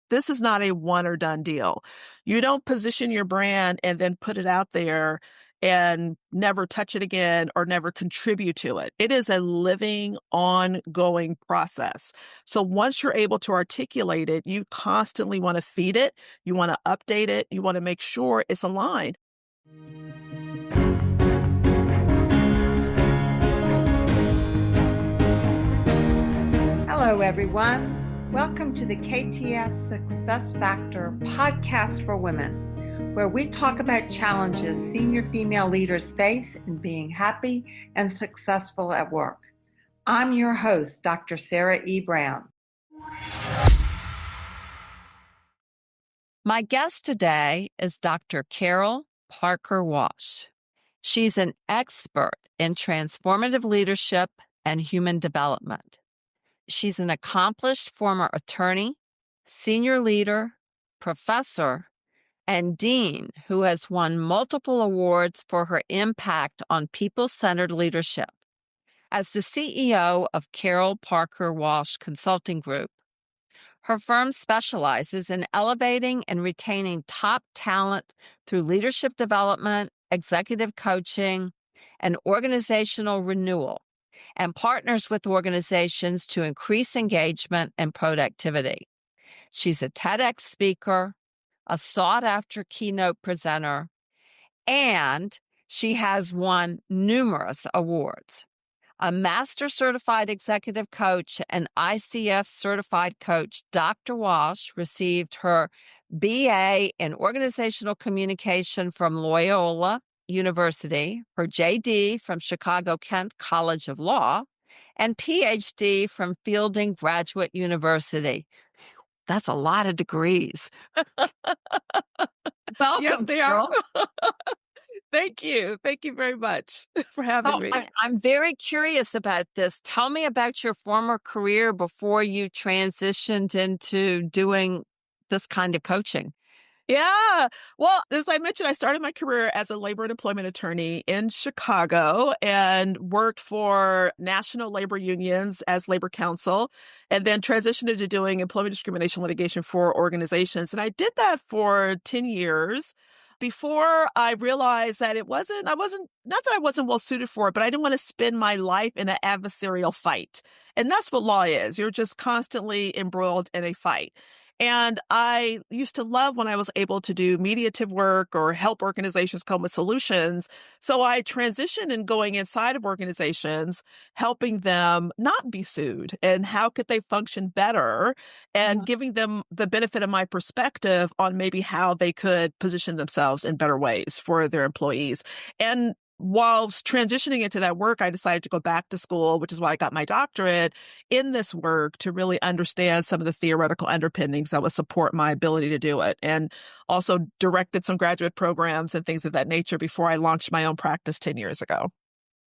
This is not a one or done deal. You don't position your brand and then put it out there and never touch it again or never contribute to it. It is a living, ongoing process. So once you're able to articulate it, you constantly want to feed it. You want to update it. You want to make sure it's aligned. Hello, everyone. Welcome to the KTS Success Factor podcast for women, where we talk about challenges senior female leaders face in being happy and successful at work. I'm your host, Dr. Sarah E. Brown. My guest today is Dr. Carol Parker Walsh. She's an expert in transformative leadership and human development. She's an accomplished former attorney, senior leader, professor, and dean who has won multiple awards for her impact on people-centered leadership. As the CEO of Carol Parker Walsh Consulting Group, her firm specializes in elevating and retaining top talent through leadership development, executive coaching, and organizational renewal, and partners with organizations to increase engagement and productivity. She's a TEDx speaker, a sought-after keynote presenter, and she has won numerous awards. A master certified executive coach and ICF certified coach, Dr. Walsh received her BA in organizational communication from Loyola University, her JD from Chicago-Kent College of Law, and PhD from Fielding Graduate University. That's a lot of degrees. Welcome, Yes, they are. Carol. Thank you. Thank you very much for having me. I'm very curious about this. Tell me about your former career before you transitioned into doing this kind of coaching. Yeah. Well, as I mentioned, I started my career as a labor and employment attorney in Chicago and worked for national labor unions as labor counsel, and then transitioned into doing employment discrimination litigation for organizations. And I did that for 10 years before I realized that not that I wasn't well suited for it, but I didn't want to spend my life in an adversarial fight. And that's what law is. You're just constantly embroiled in a fight. And I used to love when I was able to do mediative work or help organizations come with solutions. So I transitioned in going inside of organizations, helping them not be sued and how could they function better and giving them the benefit of my perspective on maybe how they could position themselves in better ways for their employees. And whilst transitioning into that work, I decided to go back to school, which is why I got my doctorate in this work to really understand some of the theoretical underpinnings that would support my ability to do it. And also directed some graduate programs and things of that nature before I launched my own practice 10 years ago.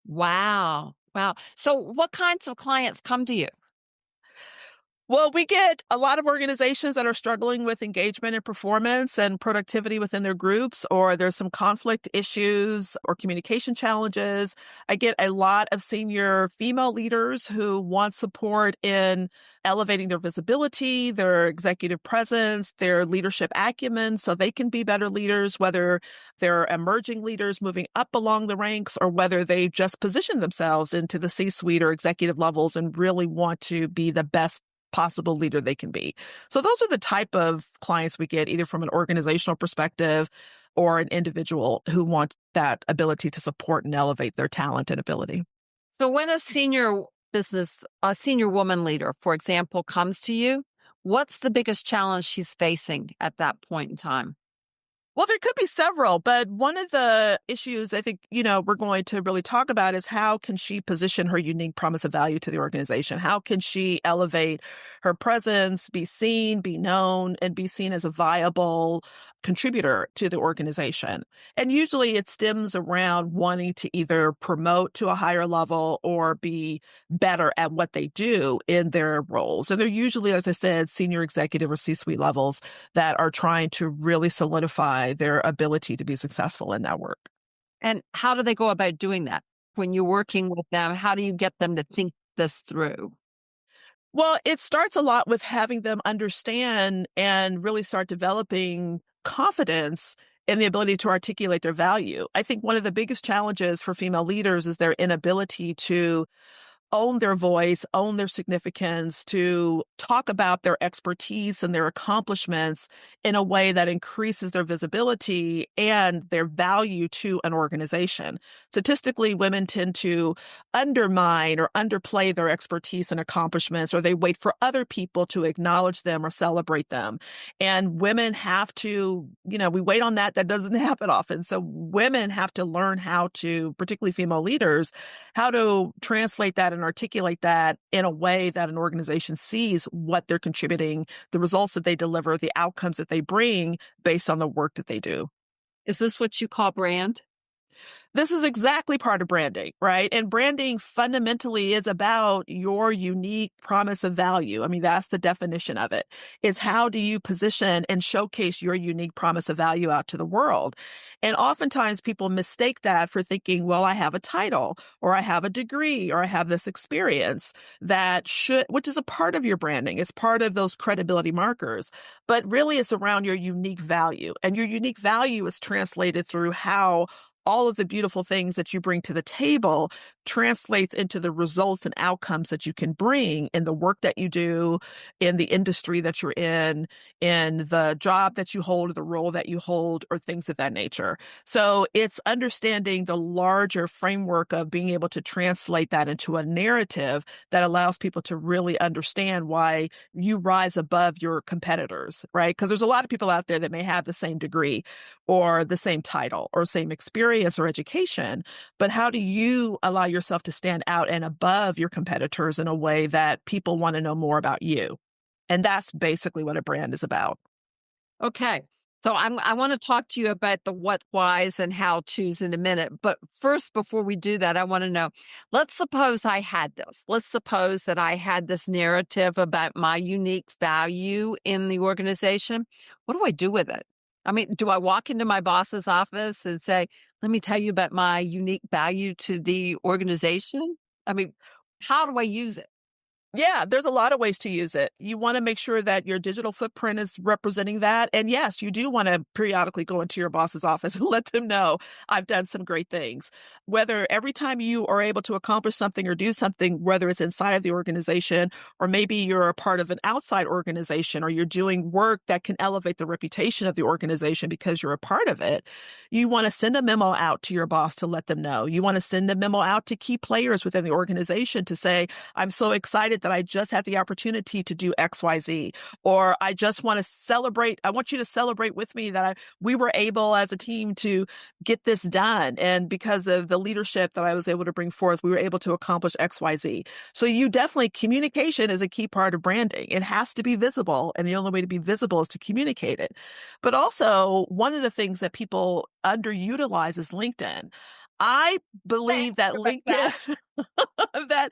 Wow. So what kinds of clients come to you? Well, we get a lot of organizations that are struggling with engagement and performance and productivity within their groups, or there's some conflict issues or communication challenges. I get a lot of senior female leaders who want support in elevating their visibility, their executive presence, their leadership acumen, so they can be better leaders, whether they're emerging leaders moving up along the ranks or whether they just position themselves into the C-suite or executive levels and really want to be the best possible leader they can be. So those are the type of clients we get, either from an organizational perspective or an individual who want that ability to support and elevate their talent and ability. So when a senior woman leader, for example, comes to you, what's the biggest challenge she's facing at that point in time? Well, there could be several, but one of the issues I think, we're going to really talk about is how can she position her unique promise of value to the organization? How can she elevate her presence, be seen, be known, and be seen as a viable contributor to the organization? And usually it stems around wanting to either promote to a higher level or be better at what they do in their roles. And they're usually, as I said, senior executive or C-suite levels that are trying to really solidify their ability to be successful in that work. And how do they go about doing that? When you're working with them, how do you get them to think this through? Well, it starts a lot with having them understand and really start developing confidence in the ability to articulate their value. I think one of the biggest challenges for female leaders is their inability to own their voice, own their significance, to talk about their expertise and their accomplishments in a way that increases their visibility and their value to an organization. Statistically, women tend to undermine or underplay their expertise and accomplishments, or they wait for other people to acknowledge them or celebrate them. And women have to, we wait on that. That doesn't happen often. So women have to learn how to, particularly female leaders, how to translate that and articulate that in a way that an organization sees what they're contributing, the results that they deliver, the outcomes that they bring based on the work that they do. Is this what you call brand? This is exactly part of branding, right? And branding fundamentally is about your unique promise of value. I mean, that's the definition of it. It's how do you position and showcase your unique promise of value out to the world? And oftentimes people mistake that for thinking, well, I have a title or I have a degree or I have this experience which is a part of your branding. It's part of those credibility markers, but really it's around your unique value. And your unique value is translated through how all of the beautiful things that you bring to the table translates into the results and outcomes that you can bring in the work that you do, in the industry that you're in the job that you hold, or the role that you hold, or things of that nature. So it's understanding the larger framework of being able to translate that into a narrative that allows people to really understand why you rise above your competitors, right? Because there's a lot of people out there that may have the same degree or the same title or same experience or education, but how do you allow yourself to stand out and above your competitors in a way that people want to know more about you? And that's basically what a brand is about. Okay. So I want to talk to you about the what, whys, and how to's in a minute. But first, before we do that, I want to know, let's suppose I had this. Let's suppose that I had this narrative about my unique value in the organization. What do I do with it? I mean, do I walk into my boss's office and say, let me tell you about my unique value to the organization? I mean, how do I use it? Yeah, there's a lot of ways to use it. You want to make sure that your digital footprint is representing that. And yes, you do want to periodically go into your boss's office and let them know I've done some great things. Whether every time you are able to accomplish something or do something, whether it's inside of the organization, or maybe you're a part of an outside organization, or you're doing work that can elevate the reputation of the organization because you're a part of it, you want to send a memo out to your boss to let them know. You want to send a memo out to key players within the organization to say, I'm so excited that I just had the opportunity to do XYZ, or I just want to celebrate. I want you to celebrate with me that we were able as a team to get this done. And because of the leadership that I was able to bring forth, we were able to accomplish XYZ. So communication is a key part of branding. It has to be visible. And the only way to be visible is to communicate it. But also, one of the things that people underutilize is LinkedIn. I believe that LinkedIn, that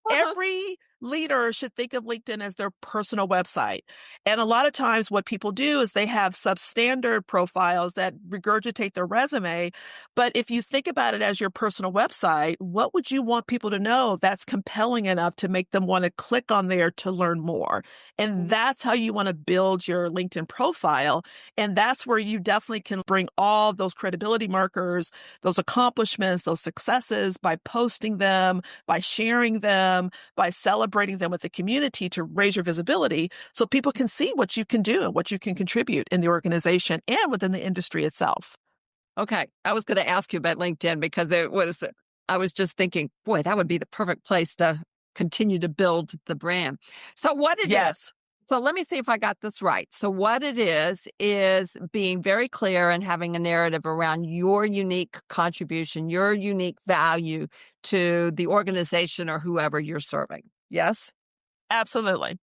every leader should think of LinkedIn as their personal website. And a lot of times what people do is they have substandard profiles that regurgitate their resume. But if you think about it as your personal website, what would you want people to know that's compelling enough to make them want to click on there to learn more? And that's how you want to build your LinkedIn profile. And that's where you definitely can bring all those credibility markers, those accomplishments, those successes by posting them, by sharing them, by celebrating them with the community to raise your visibility so people can see what you can do and what you can contribute in the organization and within the industry itself. Okay. I was going to ask you about LinkedIn because I was just thinking, boy, that would be the perfect place to continue to build the brand. So what it is. So let me see if I got this right. So what it is being very clear and having a narrative around your unique contribution, your unique value to the organization or whoever you're serving. Yes? Absolutely.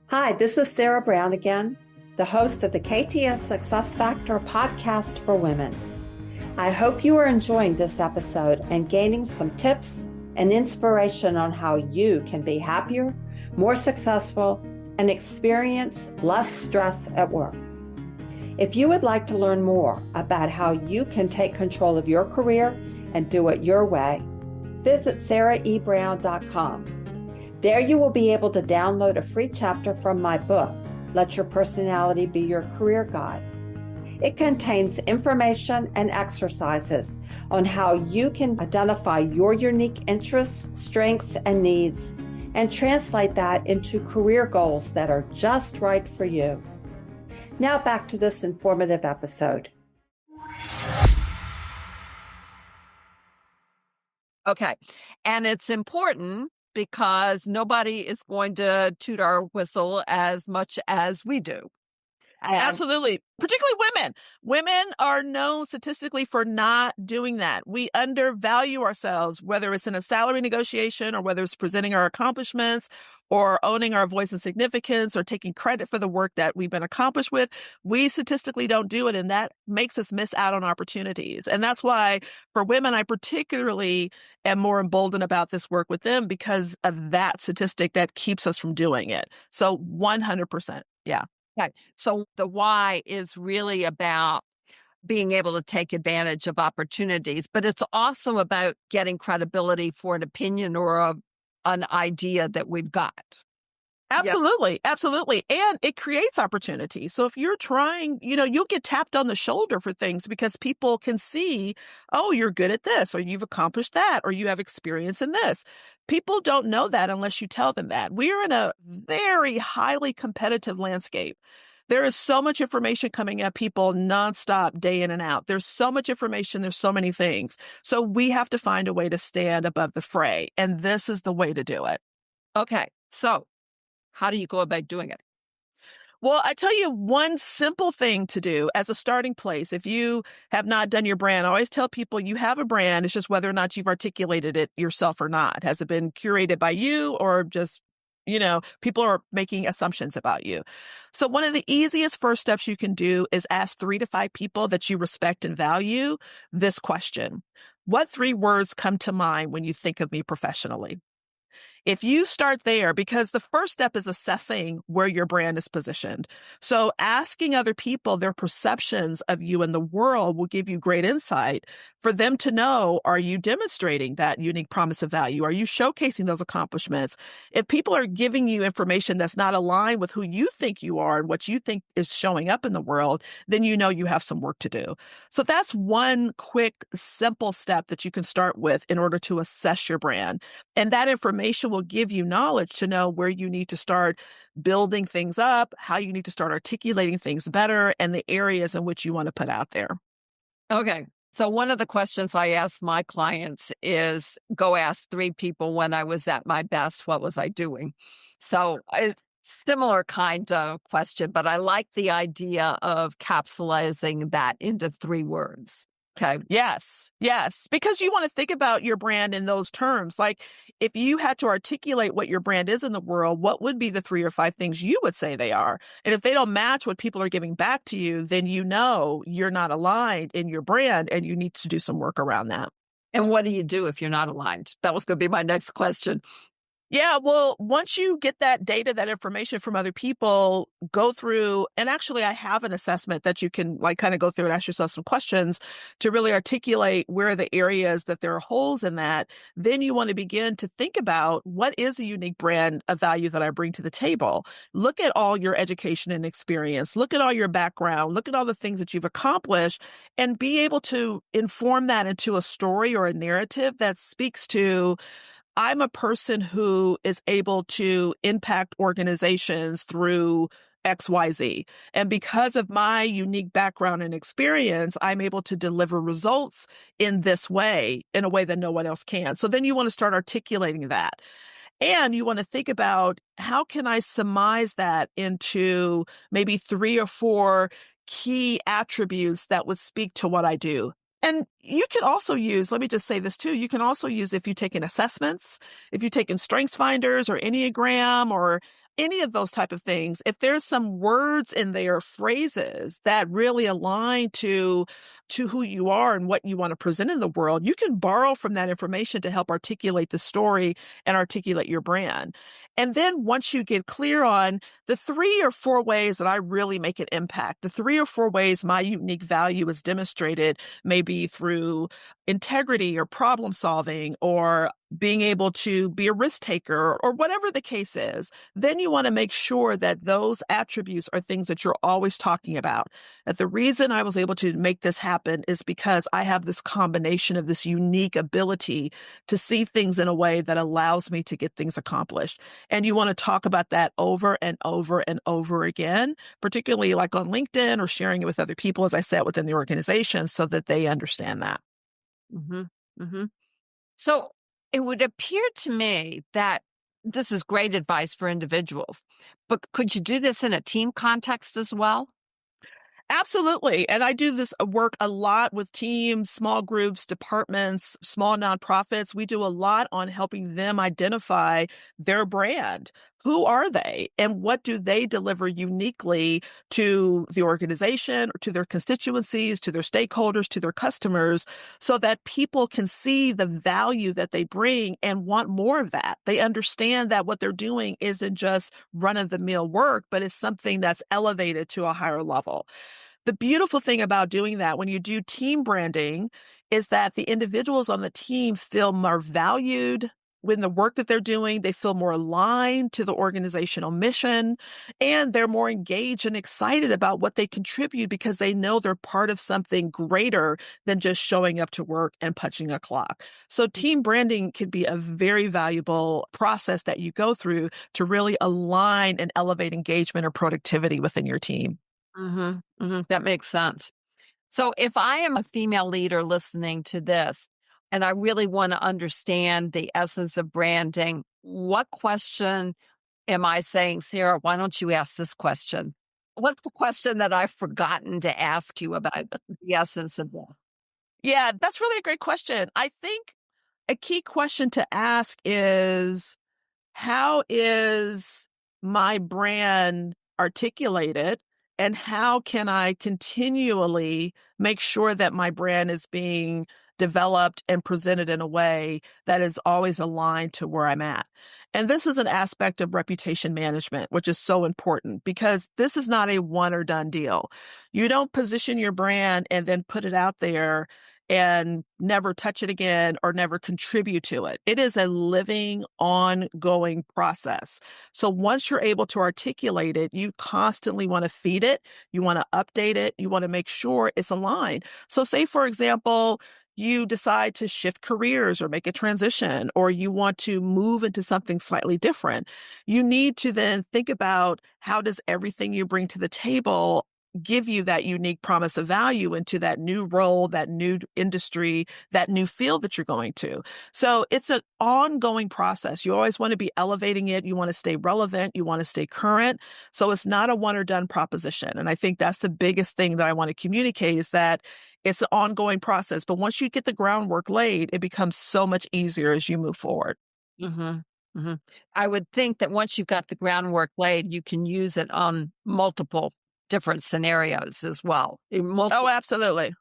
Hi, this is Sarah Brown again, the host of the KTS Success Factor podcast for women. I hope you are enjoying this episode and gaining some tips and inspiration on how you can be happier, more successful, and experience less stress at work. If you would like to learn more about how you can take control of your career and do it your way, visit sarahebrown.com. There you will be able to download a free chapter from my book, Let Your Personality Be Your Career Guide. It contains information and exercises on how you can identify your unique interests, strengths, and needs, and translate that into career goals that are just right for you. Now back to this informative episode. Okay. And it's important because nobody is going to toot our whistle as much as we do. Absolutely. Particularly women. Women are known statistically for not doing that. We undervalue ourselves, whether it's in a salary negotiation or whether it's presenting our accomplishments or owning our voice and significance or taking credit for the work that we've been accomplished with. We statistically don't do it, and that makes us miss out on opportunities. And that's why for women, I particularly am more emboldened about this work with them because of that statistic that keeps us from doing it. So 100%. Yeah. Okay. So the why is really about being able to take advantage of opportunities, but it's also about getting credibility for an opinion or an idea that we've got. Absolutely. Yep. Absolutely. And it creates opportunity. So if you're trying, you'll get tapped on the shoulder for things because people can see, oh, you're good at this, or you've accomplished that, or you have experience in this. People don't know that unless you tell them that. We're in a very highly competitive landscape. There is so much information coming at people nonstop, day in and out. There's so much information. There's so many things. So we have to find a way to stand above the fray. And this is the way to do it. Okay. So how do you go about doing it? Well, I tell you one simple thing to do as a starting place. If you have not done your brand, I always tell people you have a brand. It's just whether or not you've articulated it yourself or not. Has it been curated by you or just, people are making assumptions about you. So one of the easiest first steps you can do is ask 3 to 5 people that you respect and value this question. What 3 words come to mind when you think of me professionally? If you start there, because the first step is assessing where your brand is positioned. So asking other people their perceptions of you in the world will give you great insight for them to know, are you demonstrating that unique promise of value? Are you showcasing those accomplishments? If people are giving you information that's not aligned with who you think you are and what you think is showing up in the world, then you know you have some work to do. So that's one quick, simple step that you can start with in order to assess your brand. And that information will give you knowledge to know where you need to start building things up, how you need to start articulating things better, and the areas in which you want to put out there. Okay. So one of the questions I ask my clients is go ask 3 people when I was at my best, what was I doing? So it's similar kind of question, but I like the idea of capsulizing that into 3 words. Okay. Yes. Because you want to think about your brand in those terms. Like if you had to articulate what your brand is in the world, what would be the 3 or 5 things you would say they are? And if they don't match what people are giving back to you, then you know you're not aligned in your brand and you need to do some work around that. And what do you do if you're not aligned? That was going to be my next question. Yeah, well, once you get that data, that information from other people, go through, and actually I have an assessment that you can kind of go through and ask yourself some questions to really articulate where are the areas that there are holes in that. Then you want to begin to think about what is the unique brand of value that I bring to the table. Look at all your education and experience. Look at all your background. Look at all the things that you've accomplished and be able to inform that into a story or a narrative that speaks to I'm a person who is able to impact organizations through XYZ. And because of my unique background and experience, I'm able to deliver results in this way, in a way that no one else can. So then you want to start articulating that. And you want to think about how can I surmise that into maybe 3 or 4 key attributes that would speak to what I do. And you can also use, let me just say this too, you can also use if you've taken assessments, if you've taken strengths finders or Enneagram or any of those type of things, if there's some words in there, phrases that really align to to who you are and what you want to present in the world, you can borrow from that information to help articulate the story and articulate your brand. And then once you get clear on the 3 or 4 ways that I really make an impact, the 3 or 4 ways my unique value is demonstrated, maybe through integrity or problem solving or being able to be a risk taker or whatever the case is, then you want to make sure that those attributes are things that you're always talking about. That the reason I was able to make this happen is because I have this combination of this unique ability to see things in a way that allows me to get things accomplished. And you want to talk about that over and over and over again, particularly like on LinkedIn or sharing it with other people, as I said, within the organization so that they understand that. Mm-hmm. Mm-hmm. So it would appear to me that this is great advice for individuals, but could you do this in a team context as well? Absolutely. And I do this work a lot with teams, small groups, departments, small nonprofits. We do a lot on helping them identify their brand. Who are they and what do they deliver uniquely to the organization or to their constituencies, to their stakeholders, to their customers, so that people can see the value that they bring and want more of that. They understand that what they're doing isn't just run-of-the-mill work, but it's something that's elevated to a higher level. The beautiful thing about doing that when you do team branding is that the individuals on the team feel more valued when the work that they're doing, they feel more aligned to the organizational mission, and they're more engaged and excited about what they contribute because they know they're part of something greater than just showing up to work and punching a clock. So team branding can be a very valuable process that you go through to really align and elevate engagement or productivity within your team. Mm-hmm. Mm-hmm. That makes sense. So if I am a female leader listening to this and I really want to understand the essence of branding, what question am I saying, Sarah, why don't you ask this question? What's the question that I've forgotten to ask you about the essence of this? Yeah, that's really a great question. I think a key question to ask is, how is my brand articulated? And how can I continually make sure that my brand is being developed and presented in a way that is always aligned to where I'm at? And this is an aspect of reputation management, which is so important because this is not a one or done deal. You don't position your brand and then put it out there and never touch it again or never contribute to it. It is a living, ongoing process. So once you're able to articulate it, you constantly want to feed it. You want to update it. You want to make sure it's aligned. So say, for example, you decide to shift careers or make a transition, or you want to move into something slightly different. You need to then think about, how does everything you bring to the table give you that unique promise of value into that new role, that new industry, that new field that you're going to. So it's an ongoing process. You always want to be elevating it. You want to stay relevant. You want to stay current. So it's not a one or done proposition. And I think that's the biggest thing that I want to communicate, is that it's an ongoing process. But once you get the groundwork laid, it becomes so much easier as you move forward. Mm-hmm. Mm-hmm. I would think that once you've got the groundwork laid, you can use it on multiple different scenarios as well. Oh, absolutely.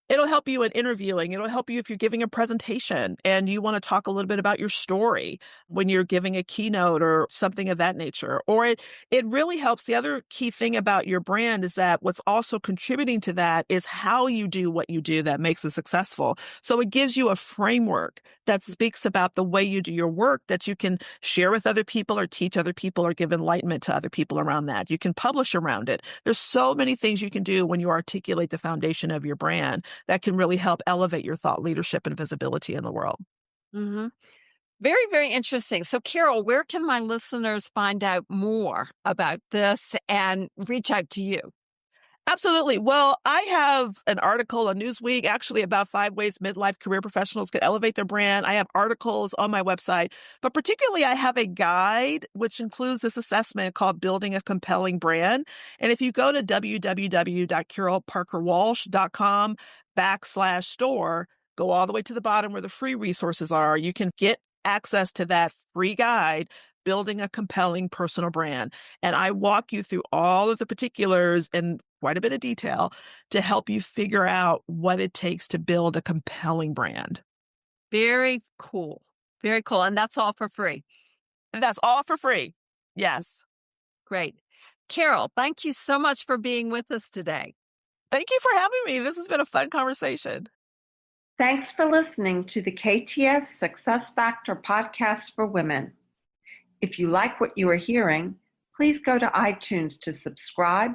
It'll help you in interviewing. It'll help you if you're giving a presentation and you want to talk a little bit about your story when you're giving a keynote or something of that nature. Or it really helps. The other key thing about your brand is that what's also contributing to that is how you do what you do that makes it successful. So it gives you a framework that speaks about the way you do your work that you can share with other people or teach other people or give enlightenment to other people around that. You can publish around it. There's so many things you can do when you articulate the foundation of your brand that can really help elevate your thought leadership and visibility in the world. Mm-hmm. Very, very interesting. So, Carol, where can my listeners find out more about this and reach out to you? Absolutely. Well, I have an article on Newsweek actually about 5 ways midlife career professionals can elevate their brand. I have articles on my website, but particularly I have a guide which includes this assessment called Building a Compelling Brand. And if you go to www.carolparkerwalsh.com/store, go all the way to the bottom where the free resources are, you can get access to that free guide building a compelling personal brand. And I walk you through all of the particulars in quite a bit of detail to help you figure out what it takes to build a compelling brand. Very cool. Very cool. And that's all for free. And that's all for free. Yes. Great. Carol, thank you so much for being with us today. Thank you for having me. This has been a fun conversation. Thanks for listening to the KTS Success Factor podcast for women. If you like what you are hearing, please go to iTunes to subscribe,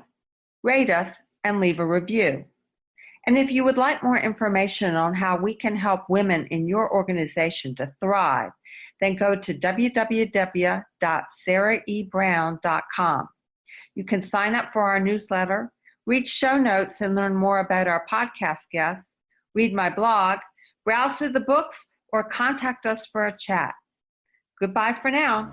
rate us, and leave a review. And if you would like more information on how we can help women in your organization to thrive, then go to www.sarahebrown.com. You can sign up for our newsletter, read show notes, and learn more about our podcast guests, read my blog, browse through the books, or contact us for a chat. Goodbye for now.